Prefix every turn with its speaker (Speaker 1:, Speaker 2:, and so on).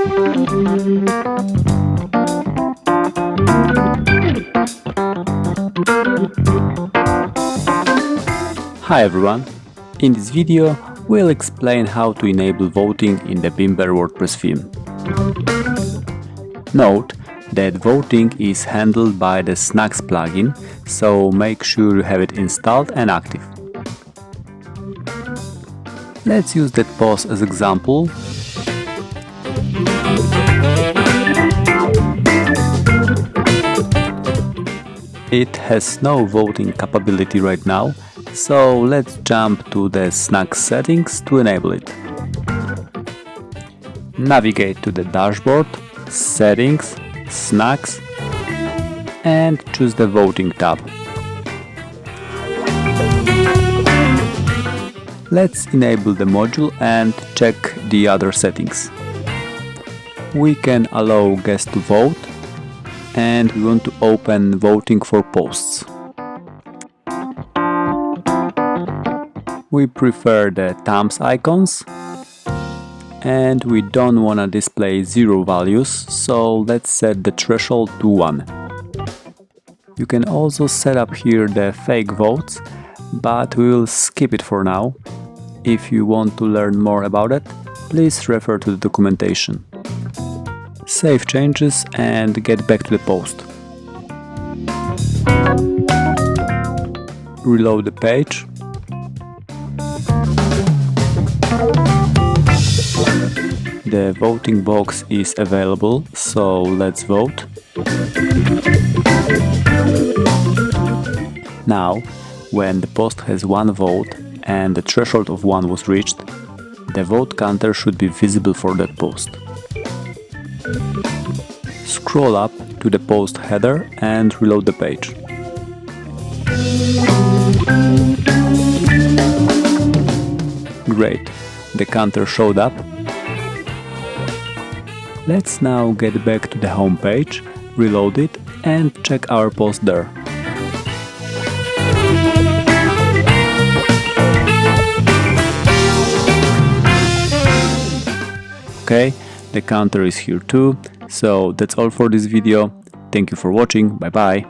Speaker 1: Hi everyone! In this video we'll explain how to enable voting in the Bimber WordPress theme. Note that voting is handled by the Snacks plugin, so make sure you have it installed and active. Let's use that post as example. It has no voting capability right now, so let's jump to the Snacks settings to enable it. Navigate to the dashboard, Settings, Snacks, and choose the Voting tab. Let's enable the module and check the other settings. We can allow guests to vote, and we want to open voting for posts. We prefer the thumbs icons, and we don't want to display 0 values, so let's set the threshold to 1. You can also set up here the fake votes, but we will skip it for now. If you want to learn more about it, please refer to the documentation. Save changes and get back to the post. Reload the page. The voting box is available, so let's vote. Now, when the post has 1 vote and the threshold of 1 was reached, the vote counter should be visible for that post. Scroll up to the post header and reload the page. Great, the counter showed up. Let's now get back to the home page, reload it, and check our post there. Okay, the counter is here too. So that's all for this video. Thank you for watching. Bye bye.